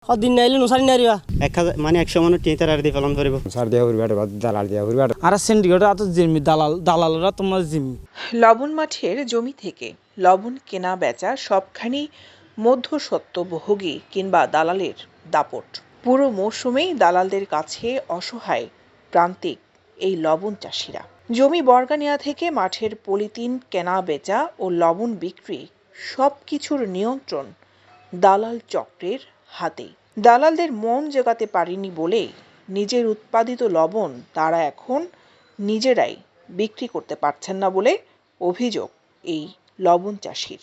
দিন নাইলে নুসারি নারিবা 1000 মানে 100 মানুষ টিতার আর দি পালন করিব সার দিয়া হইবে বাদ দালাল দিয়া হইবে আর সিন্ডিকেট আত জিম্মি দালালরা তোমার জিম্মি। লবণ মাঠের জমি থেকে লবণ কেনা বেচা সবখানি মধ্যস্বত্বভোগী কিংবা দালালের দাপট। পুরো মৌসুমেই দালালদের কাছে অসহায় প্রান্তিক এই লবণ চাষিরা। জমি বর্গা নেওয়া থেকে মাঠের পলিথিন কেনা বেচা ও লবণ বিক্রি সবকিছুর নিয়ন্ত্রণ দালাল চক্রের হাতেই। দালালদের মন জোগাতে পারেনি বলেই নিজের উৎপাদিত লবণ তারা এখন নিজেরাই বিক্রি করতে পারছেন না বলে অভিযোগ এই লবণ চাষির।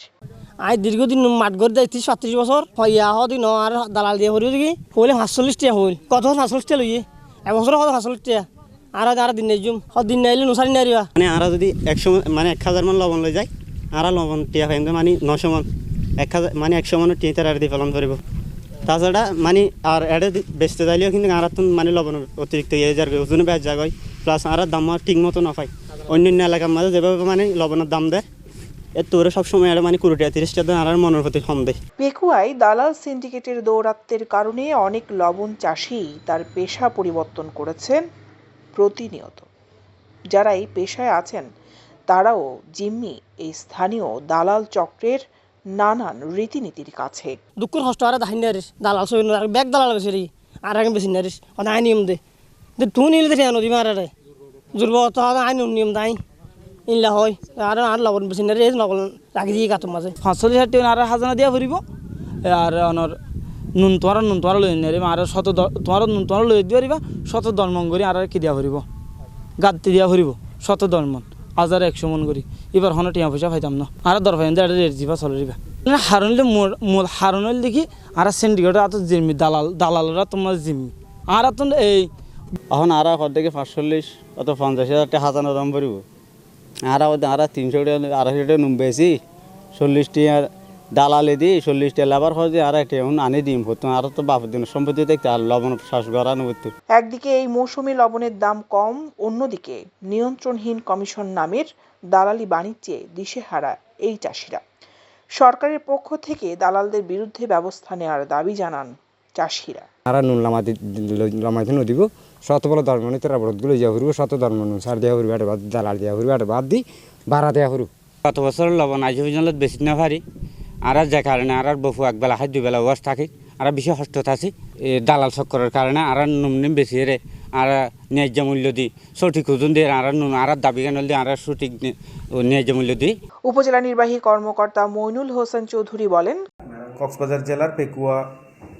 দীর্ঘদিন মাঠ ঘর যাই 30-35 বছর হইয়া হদিন আর দালাল দিয়ে হরিও দেখি হইলে 45 টাকা হইল কত 45 টাকা লইয়ে এবছর কত 45 টাকা আর দিন নাই জুম দিন নাইলে নুসারি নারিবা মানে আর যদি 100 মানে 1000 মান লবণ লই যায় আর লবণ টিয়া পাইম মানে 900 মান 1000 মানে 100 মানুষ টিতার আর দি পালন করিব তাছাড়া মানে আর এডে বেচতে যাইলেও কিন্তু আর মানে লবণ অতিরিক্ত ইয়ে যার ওজনে বেচ যায় প্লাস আর দাম ঠিক মতো না পাই অন্যান্য এলাকার মাঝে যেভাবে মানে লবণের দাম দেয় এর তোরে সবসময় আর মানে 20 টাকা 30 টাকা আর মনের প্রতি কম দেয়। পেকুয়ায় দালাল সিন্ডিকেটের দৌরাত্ম্যের কারণে অনেক লবণ চাষি তার পেশা পরিবর্তন করেছেন প্রতিনিয়ত। যারা এই পেশায় আছেন তারাও জিম্মি এই স্থানীয় দালাল চক্রের নানান রীতিনীতির কাছে। দুঃখের কষ্ট আর দাহিন নারিস দালাল সই ব্যাগ দালাল বেশি রে আর আগে বেশি নারিস আইন নিয়ম দে তুই নিলে দেখে নদী মারারে জুরব তো আইন নিয়ম দাই ইনলা হয় আর লবণ বেশি নারি নকল রাখি দিয়ে গাতো মাঝে 45 টাকা আর হাজানা দিয়া ফুরিব আর অনর নুন তোমার লই নেরে আর শত তোমার নুন তোমার লই দিবা শত দলমন করি আর কি দিয়া ফুরিব গাত্তি দিয়া ফুরিব শত দলমন 1100 মন করি এবার হন টিয়া পয়সা পাইতাম না আর দর পাইন দে রেট দিবা চলে দিবা হারনলে হারনলে দেখি আর সিন্ডিকেট আত জিম্মি দালালরা তোমার জিম্মি আর এই এখন আর থেকে 45 অত 50,000 টাকা হাজানো দাম পড়ব আর 300 টাকা 250 টাকা নুম বেশি 40 টাকা দালালে দিই 40 টাকা লেবার খরচে আর একটা এখন আনি দিম আর তো বাপের দিন সম্পত্তি দেখতে আর লবণ শ্বাস গড়ানো হতো। একদিকে এই মৌসুমে লবণের দাম কম, অন্যদিকে নিয়ন্ত্রণহীন কমিশন নামের দালালি বাণিজ্যে দিশেহারা এই চাষিরা। সরকারের পক্ষ থেকে দালালদের বিরুদ্ধে ব্যবস্থা নেওয়ার দাবি জানান চাষিরা। আর নুন লামাইতে নদিব শত বলে ধর্মনি তোরা বড়গুলো ইয়া হইব শত ধর্ম নুন সার দিয়া হইবে বাদ দালাল দিয়া হইবে বাদ দি ভাড়া দেয়া হইব। গত বছর লবণ আজ পর্যন্ত বেশি না পারি আর যে কারণে আর বহু একবেলা খাই দুবেলা ওয়াশ থাকি আর বেশি কষ্ট থাকি দালাল চক্করের কারণে আর নুন বেশি রে আর ন্যায্য মূল্য দিই সঠিক ওজন দিয়ে আর নুন আর দাবি কেন দিয়ে আর সঠিক ন্যায্য মূল্য দিই। উপজেলা নির্বাহী কর্মকর্তা মইনুল হোসেন চৌধুরী বলেন, কক্সবাজার জেলার পেকুয়া,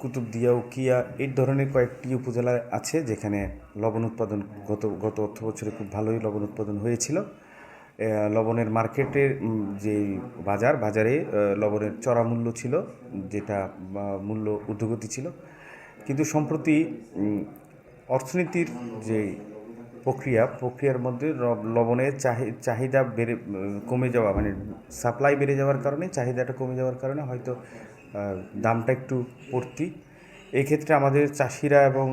কুতুবদিয়া, উকিয়া এই ধরনের কয়েকটি উপজেলা আছে যেখানে লবণ উৎপাদন গত অর্থ বছরে খুব ভালোই লবণ উৎপাদন হয়েছিল। লবণের মার্কেটের যে বাজারে লবণের চড়া মূল্য ছিল, যেটা মূল্য ঊর্ধ্বগতি ছিল, কিন্তু সম্প্রতি অর্থনীতির যে প্রক্রিয়ার মধ্যে লবণের চাহিদা কমে যাওয়া, মানে সাপ্লাই বেড়ে যাওয়ার কারণে চাহিদাটা কমে যাওয়ার কারণে হয়তো দামটা একটু পড়তি। এক্ষেত্রে আমাদের চাষিরা এবং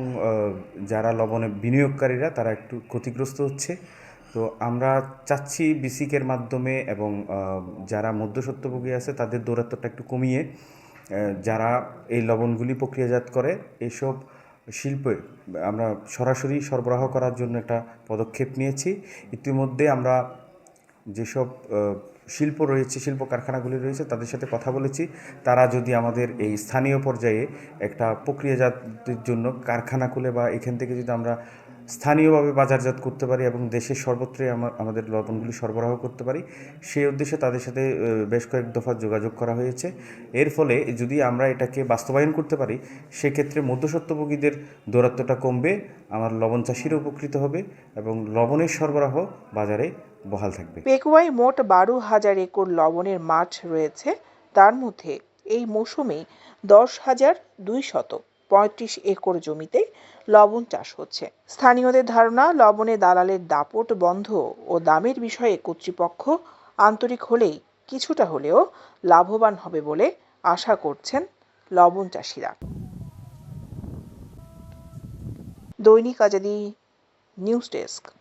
যারা লবণে বিনিয়োগকারীরা তারা একটু ক্ষতিগ্রস্ত হচ্ছে। তো আমরা চাচ্ছি বিসিকের মাধ্যমে এবং যারা মধ্যস্বত্বভোগী আছে তাদের দৌরাত্ম্যটা একটু কমিয়ে যারা এই লবণগুলি প্রক্রিয়াজাত করে এইসব শিল্পে আমরা সরাসরি সরবরাহ করার জন্য একটা পদক্ষেপ নিয়েছি। ইতিমধ্যে আমরা যেসব শিল্প রয়েছে, শিল্প কারখানাগুলি রয়েছে, তাদের সাথে কথা বলেছি। তারা যদি আমাদের এই স্থানীয় পর্যায়ে একটা প্রক্রিয়াজাতের জন্য কারখানা খুলে বা এখান থেকে যদি আমরা স্থানীয়ভাবে বাজারজাত করতে পারি এবং দেশের সর্বত্রই আমাদের লবণগুলি সরবরাহ করতে পারি, সেই উদ্দেশ্যে তাদের সাথে বেশ কয়েক দফা যোগাযোগ করা হয়েছে। এর ফলে যদি আমরা এটাকে বাস্তবায়ন করতে পারি, সেক্ষেত্রে মধ্যস্বত্বভোগীদের দৌরাত্ম্যটা কমবে, আমার লবণ চাষিরা উপকৃত হবে এবং লবণের সরবরাহ বাজারে বহাল থাকবে। পেকুয়ায় মোট 12,000 একর লবণের মাঠ রয়েছে। তার মধ্যে এই মৌসুমে 10,235 একর জমিতে লবণ চাষ হচ্ছে। স্থানীয়দের ধারণা, লবণে দালালের দাপট বন্ধ ও দামের বিষয়ে কর্তৃপক্ষ আন্তরিক হলেই কিছুটা হলেও লাভবান হবে বলে আশা করছেন লবণ চাষিরা। দৈনিক আজাদী নিউজ ডেস্ক।